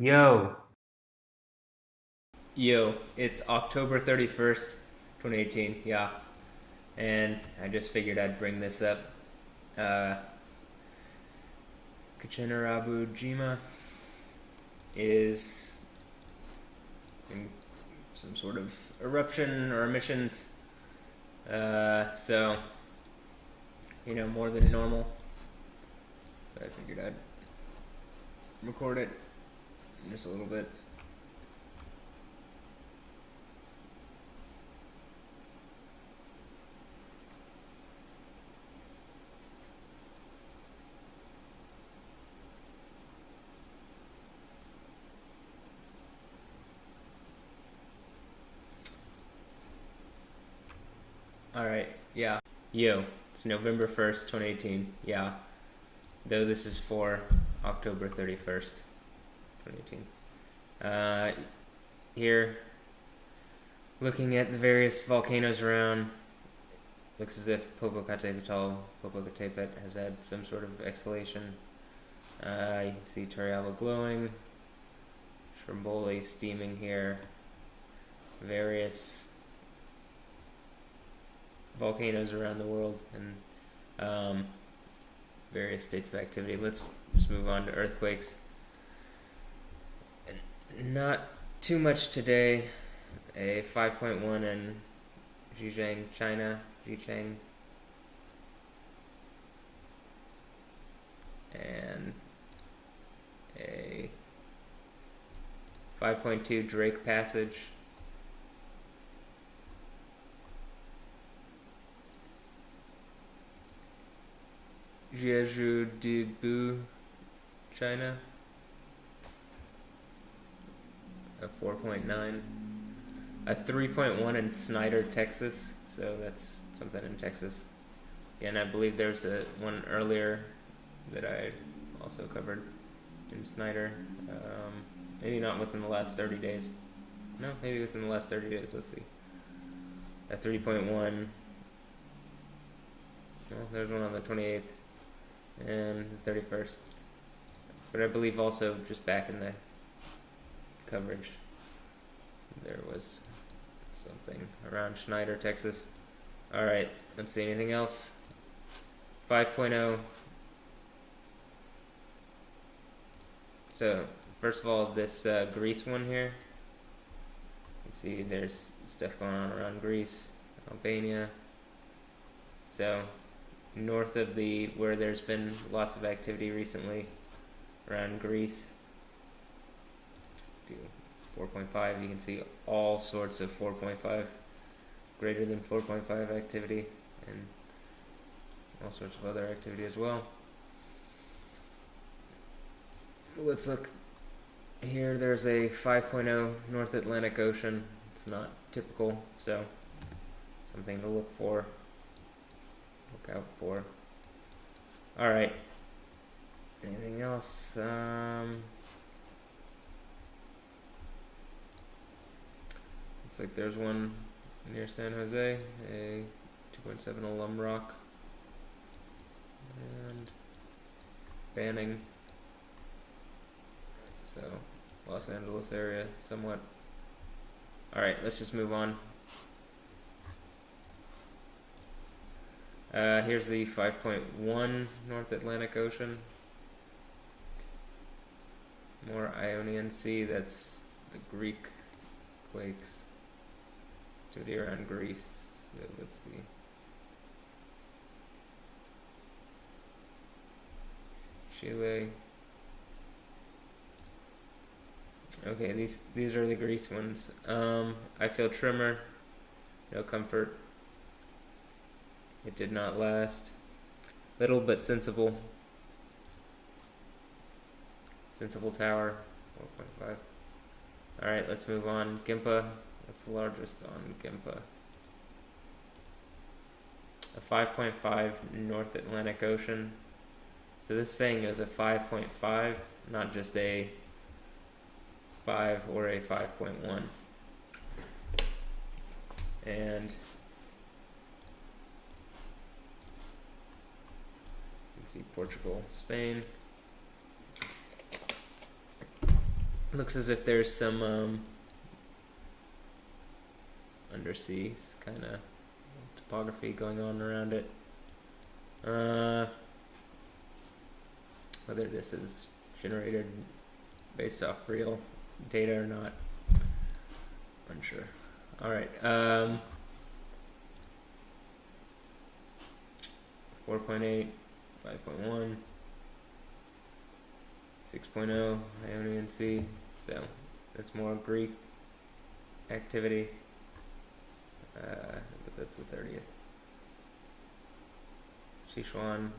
Yo, Yo, it's October 31st, 2018, yeah. And I just figured I'd bring this up. Uh, Kachinarabu Jima is in some sort of eruption or emissions. So, more than normal. So I figured I'd record it just a little bit. Alright, yeah. Yo, it's November 1st, 2018. Yeah. Though this is for October 31st, 2018. Here, looking at the various volcanoes around, looks as if Popocatépetl has had some sort of exhalation. You can see Turrialba glowing, Stromboli steaming here, various volcanoes around the world, and various states of activity. Let's just move on to earthquakes. Not too much today. A 5.1 in Xichang, China. Xichang. And a 5.2 Drake Passage. Jeju Dibu, China. A 4.9. A 3.1 in Snyder, Texas. So that's something in Texas. Yeah, and I believe there's one earlier that I also covered in Snyder. Maybe not within the last 30 days. No, maybe within the last 30 days. Let's see. A 3.1. Well, there's one on the 28th and the 31st. But I believe also just back in the coverage there was something around Schneider, Texas. Alright, let's see, anything else? 5.0. So, first of all, this Greece one here. You see there's stuff going on around Greece, Albania. So, north of where there's been lots of activity recently around Greece. 4.5, you can see all sorts of 4.5, greater than 4.5 activity, and all sorts of other activity as well. Let's look here. There's a 5.0 North Atlantic Ocean. It's not typical, so something to look out for. Alright, anything else? Looks like there's one near San Jose, a 2.7 alum rock, and Banning. So, Los Angeles area, somewhat. Alright, let's just move on. Here's the 5.1 North Atlantic Ocean. More Ionian Sea, that's the Greek quakes. Activity around Greece. So let's see. Chile. Okay, these are the Greece ones. I feel tremor, no comfort. It did not last. Little but sensible. Sensible tower, 4.5. Alright, let's move on. Gimpa, that's the largest on Gimpa. A 5.5 North Atlantic Ocean. So this thing is a 5.5, not just a 5 or a 5.1. And you can see Portugal, Spain. Looks as if there's some undersea kind of topography going on around it. Whether this is generated based off real data or not, unsure. All right. 4.8, 5.1, 6.0, Ionian Sea. So that's more Greek activity. But that's the 30th. Sichuan,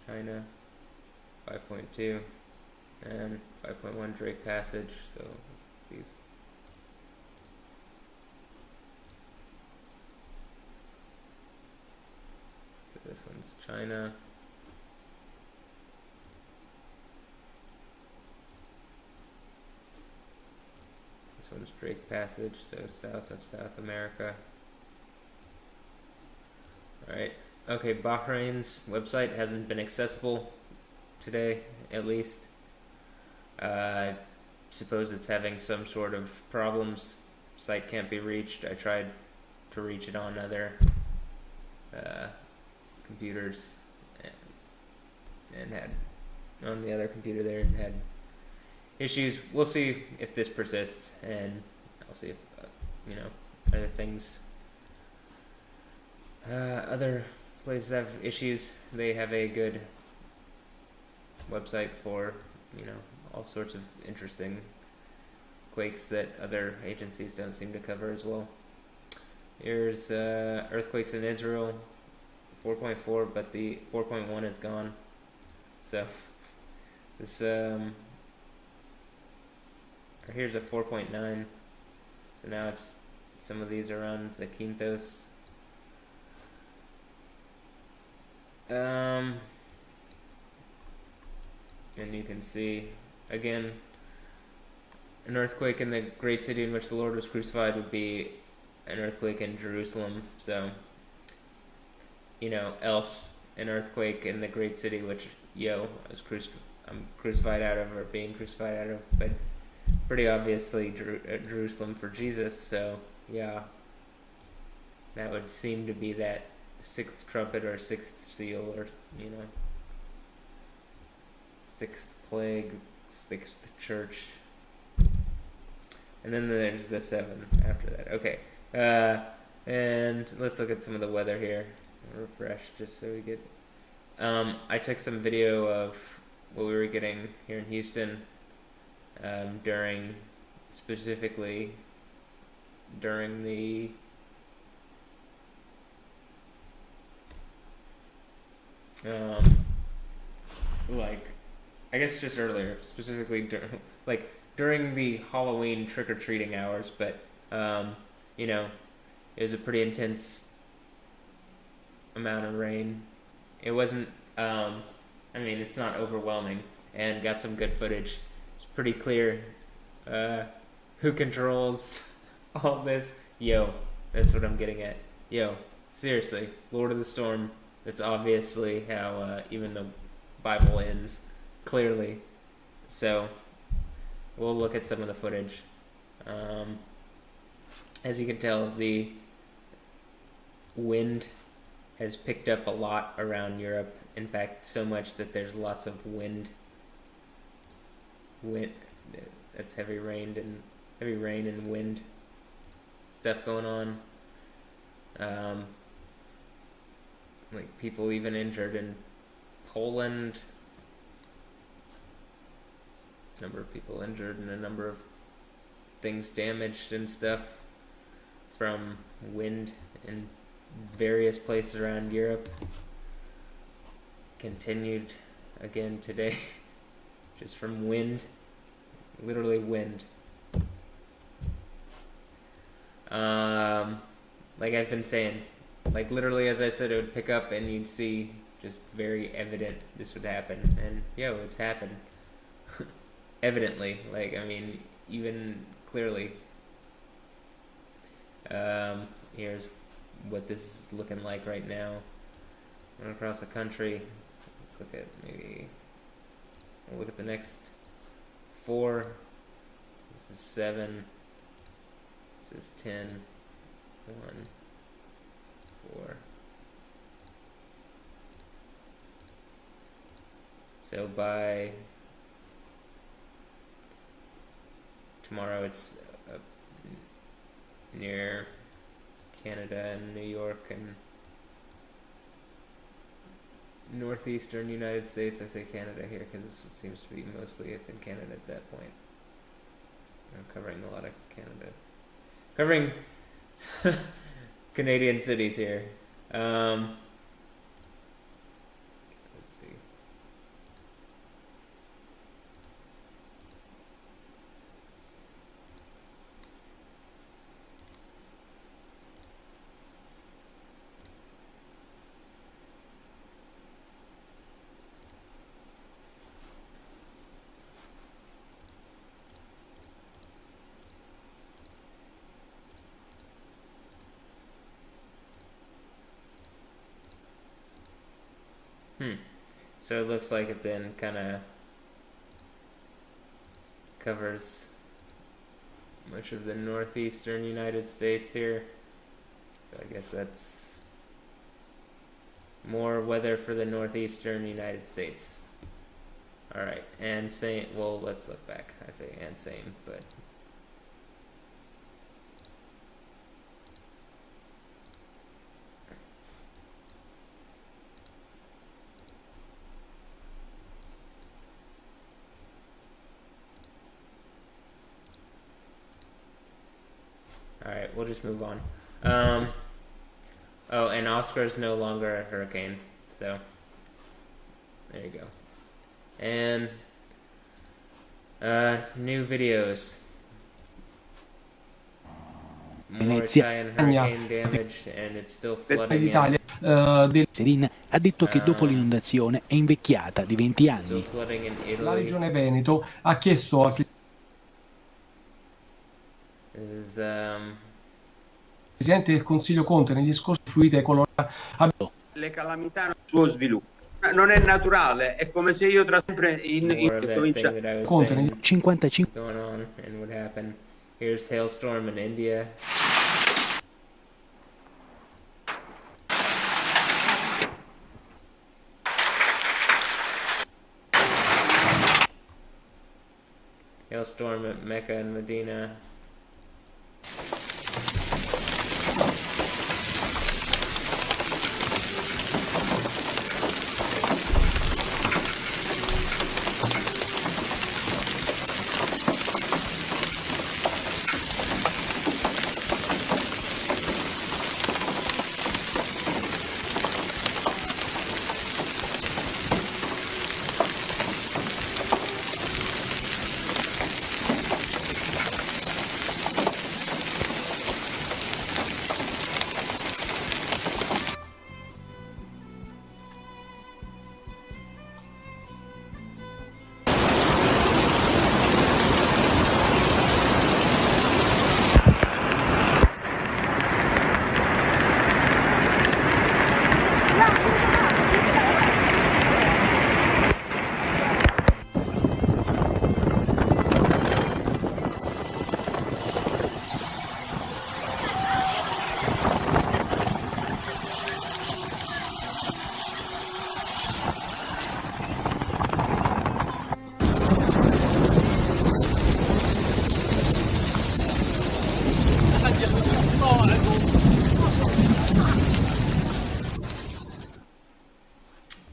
China, 5.2, and 5.1 Drake Passage. So it's these. So this one's China. This one's Drake Passage, so south of South America. Alright, okay, Bahrain's website hasn't been accessible today, at least. I suppose it's having some sort of problems. Site can't be reached. I tried to reach it on other computers and had on the other computer there and had issues. We'll see if this persists, and I'll see if other things, other places have issues. They have a good website for all sorts of interesting quakes that other agencies don't seem to cover as well. Here's earthquakes in Israel, 4.4, but the 4.1 is gone. So this here's a 4.9. So now it's some of these around Zakynthos. And you can see again an earthquake in the great city in which the Lord was crucified would be an earthquake in Jerusalem. So else an earthquake in the great city which I'm crucified out of, or being crucified out of, but pretty obviously Jerusalem for Jesus. So yeah, that would seem to be that sixth trumpet or sixth seal, or sixth plague, sixth church. And then there's the 7 after that. Okay. And let's look at some of the weather here. Refresh just so we get. I took some video of what we were getting here in Houston specifically during the I guess just earlier, specifically during the Halloween trick-or-treating hours, but it was a pretty intense amount of rain. It wasn't it's not overwhelming, and got some good footage. It's pretty clear who controls all this. That's what I'm getting at. Seriously, Lord of the Storm. That's obviously how even the Bible ends, clearly. So we'll look at some of the footage. As you can tell, the wind has picked up a lot around Europe. In fact, so much that there's lots of wind. That's heavy rain and wind stuff going on. People even injured in Poland. A number of people injured and a number of things damaged and stuff from wind in various places around Europe. Continued again today, just from wind, literally wind. Like I've been saying, literally as I said, it would pick up and you'd see just very evident this would happen. And it's happened. Evidently, even clearly. Here's what this is looking like right now. Across the country, let's look at maybe, we'll look at the next 4. This is 7. This is 10. 1, 4. So by tomorrow, it's near Canada and New York and northeastern United States. I say Canada here because this seems to be mostly in Canada at that point. I'm covering a lot of Canada. Covering Canadian cities here. Let's see. So it looks like it then kind of covers much of the northeastern United States here. So I guess that's more weather for the northeastern United States. Alright, and same, well, let's look back. I say and same, but alright, we'll just move on. Oh, and Oscar's no longer a hurricane, so there you go. And new videos. More Italian hurricane damage, and it's still flooding in. Serin ha detto che dopo l'inondazione è invecchiata di 20 anni. La regione Veneto ha chiesto al Presidente del Consiglio Conte negli scorsi fluide colorate. Le calamità nel suo sviluppo. Non è naturale, è come se io tra sempre in provincia Conte 55 going on and what happened. Here's hailstorm in India. Hailstorm at Mecca and Medina.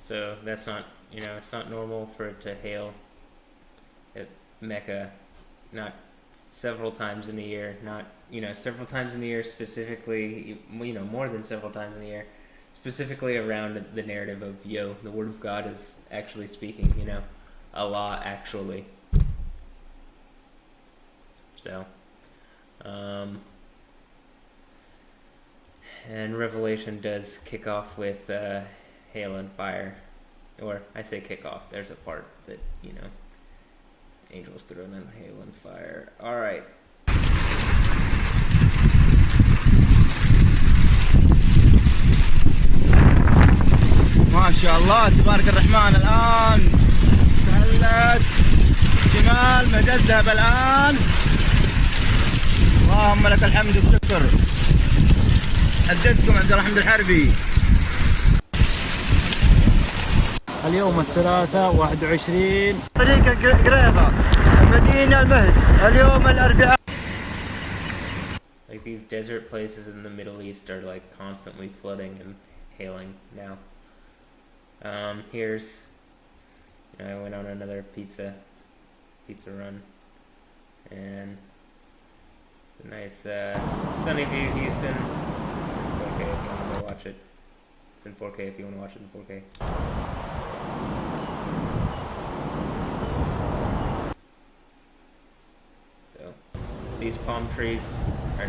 So that's not, it's not normal for it to hail at Mecca, not several times in a year, not, several times in a year specifically, more than several times in a year, specifically around the narrative of, the Word of God is actually speaking, Allah actually. So, and Revelation does kick off with hail and fire, or I say kick off, there's a part that, angels thrown in hail and fire. Alright. Masha شاء الله تبارك الرحمن. الآن تهلت شمال مجال الذهب الآن. اللهم لك الحمد والشكر. حدثكم عبد الرحمن الحربي. اليوم الثلاثاء 21 طريق قريضة مدينة المهد. اليوم الأربعاء. Like these desert places in the Middle East are like constantly flooding and hailing now. Here's, I went on another pizza run, and it's a nice sunny view, Houston. It's in 4K if you want to go watch it. It's in 4K if you want to watch it in 4K. So these palm trees are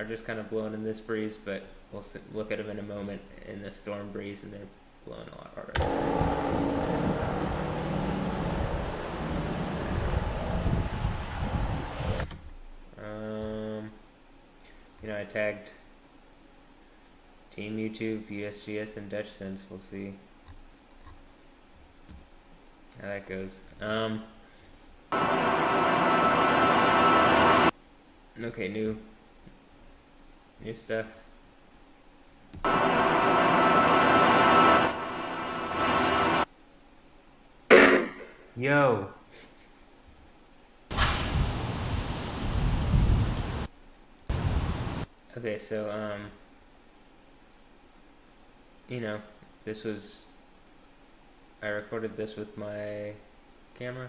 just kind of blowing in this breeze, but we'll look at them in a moment in the storm breeze, and they're blowing a lot harder. I tagged Team YouTube, USGS, and Dutch Sense. We'll see how that goes. Okay, new stuff. Yo. Okay, so I recorded this with my camera,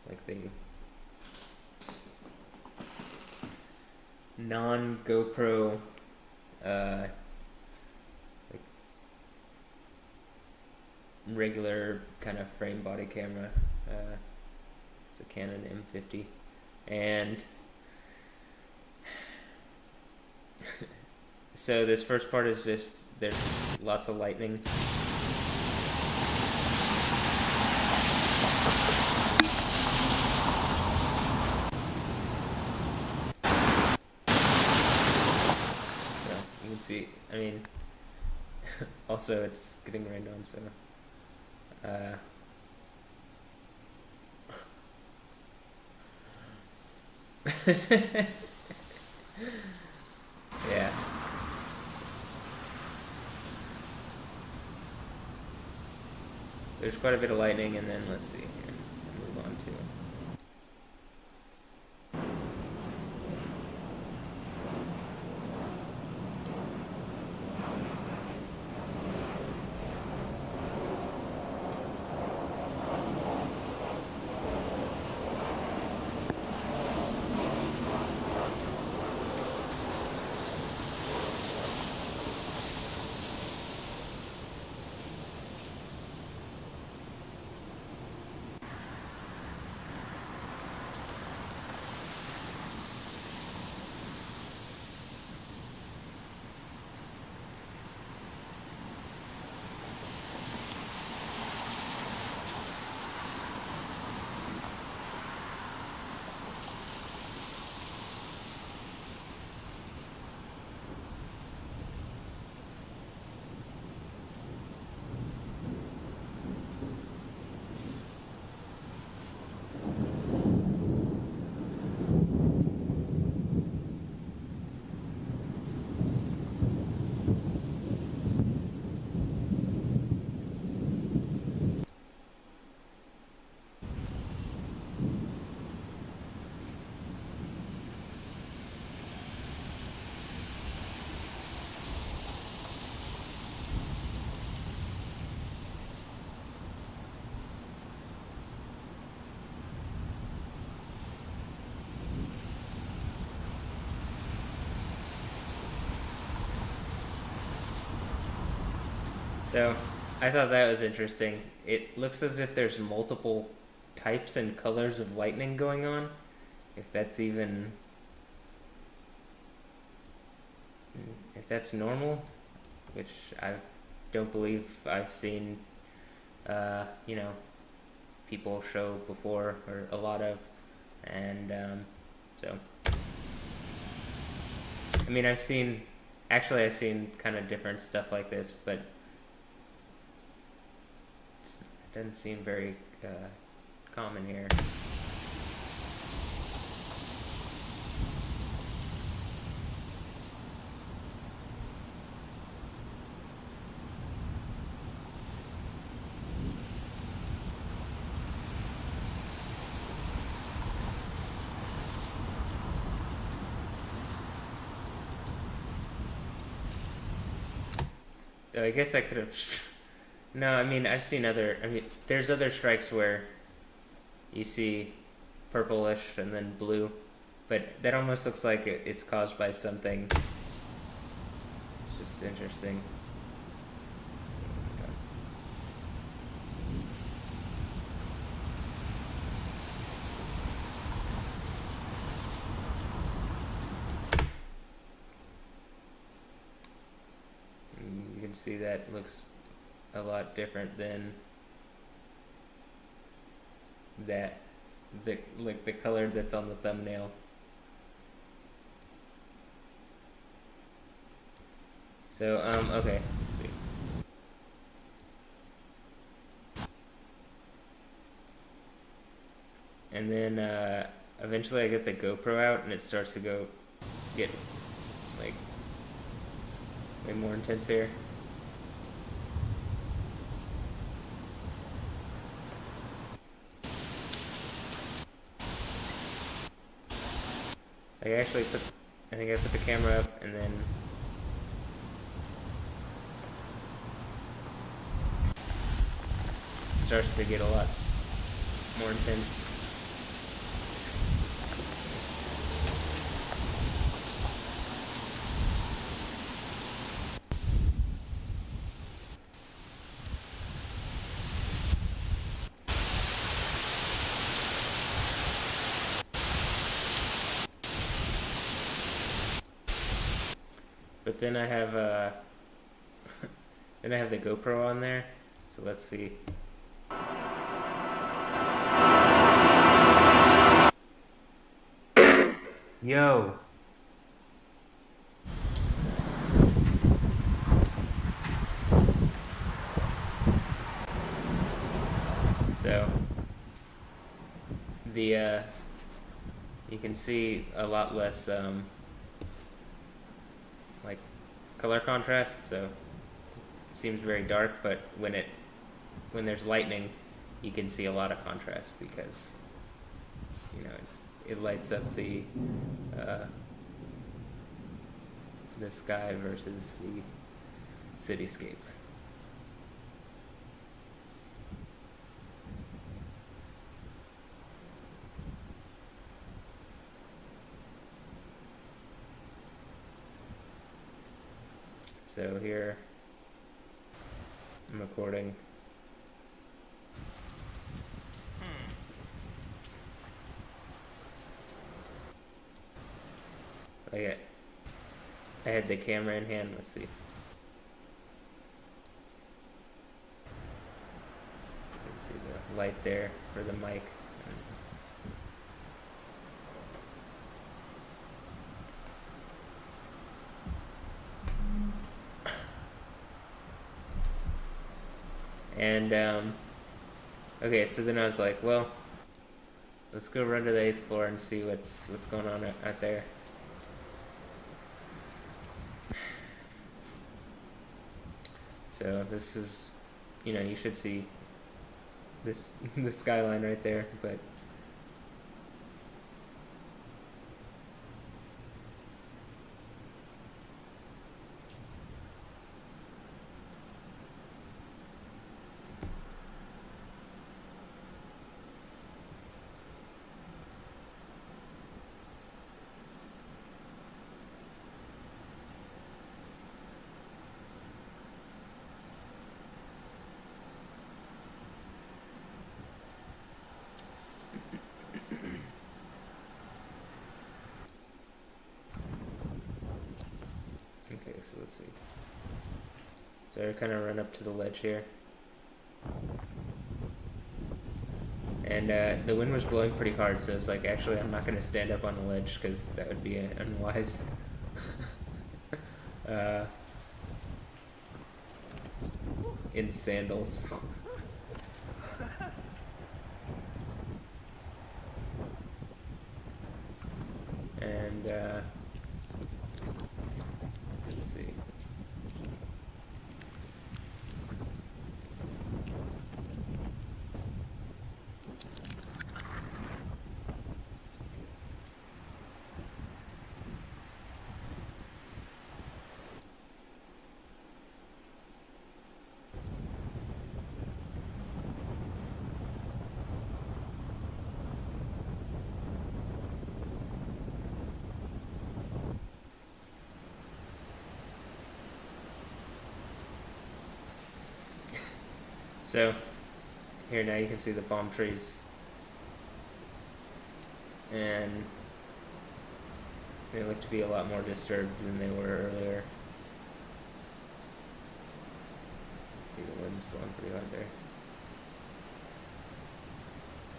like the non-GoPro, like regular kind of frame body camera. It's a Canon M50, and so this first part is just there's lots of lightning. So you can see, I mean, also it's getting rained on, so yeah. There's quite a bit of lightning, and then let's see here. Move on to So I thought that was interesting. It looks as if there's multiple types and colors of lightning going on. If that's normal, which I don't believe I've seen, people show before, or a lot of, and so, I mean, I've seen kind of different stuff like this, but doesn't seem very common here. I guess I could have. No, I mean, I've seen other. I mean, there's other strikes where you see purplish and then blue, but that almost looks like it's caused by something. It's just interesting. You can see that looks a lot different than that, like the color that's on the thumbnail. So okay, let's see. And then eventually I get the GoPro out and it starts to get like way more intense here. I think I put the camera up and then it starts to get a lot more intense. But then I have then I have the GoPro on there, so let's see. Yo. So the you can see a lot less like color contrast, so it seems very dark, but when there's lightning you can see a lot of contrast because it lights up the sky versus the cityscape. So here I'm recording. I had the camera in hand. Let's see. You can see the light there for the mic. And okay, so then I was like, well, let's go run to the 8th floor and see what's going on out there. So this is, you should see this the skyline right there, but okay, so let's see. So I kind of run up to the ledge here. And the wind was blowing pretty hard, so it's like, actually, I'm not going to stand up on the ledge because that would be unwise. In sandals. So here now you can see the palm trees, and they look to be a lot more disturbed than they were earlier. See, the wind's blowing pretty hard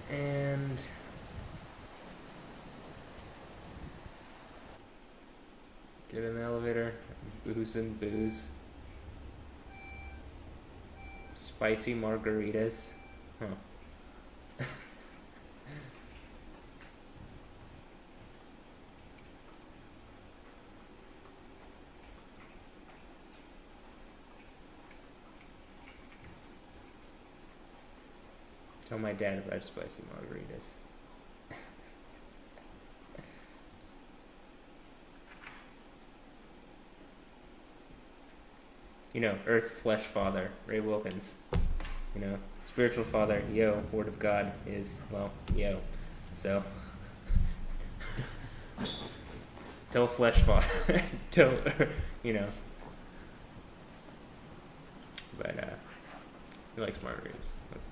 there. And get in the elevator, booze and booze. Spicy margaritas. Huh. Tell my dad about spicy margaritas. You know, Earth Flesh Father, Ray Wilkins. You know, spiritual father, yo, Word of God is, well, yo. So, tell Flesh Father, tell, you know. But, he likes margaritas. That's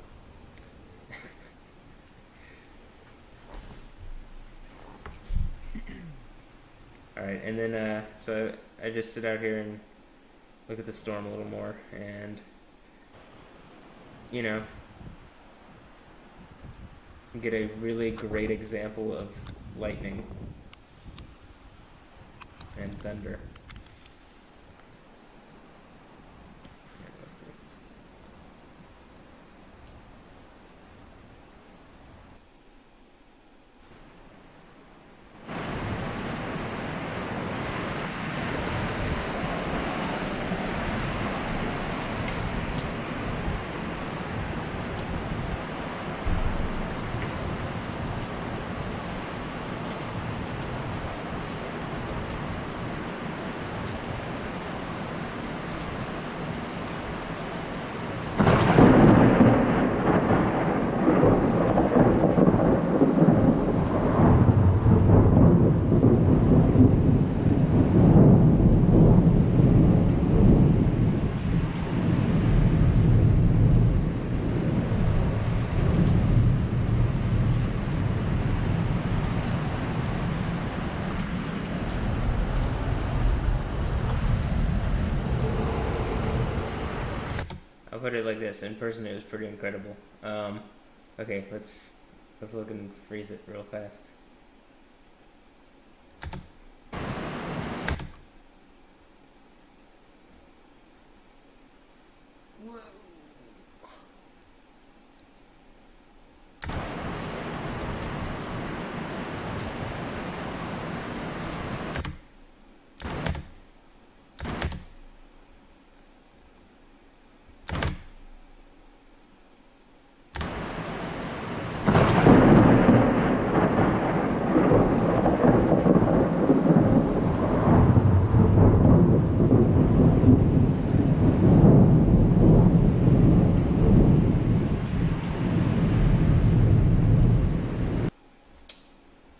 Alright, and then, so I just sit out here and look at the storm a little more, and, you know, get a really great example of lightning and thunder. Let's see. I'll put it like this: in person, it was pretty incredible. Okay, let's look and freeze it real fast. Whoa.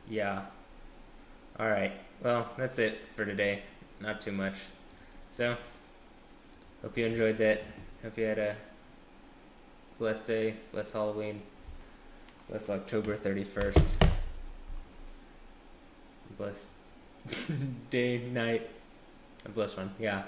Yeah. Alright. Well, that's it for today. Not too much. So, hope you enjoyed that. Hope you had a blessed day, blessed Halloween, blessed October 31st. Blessed day, night. A blessed one. Yeah.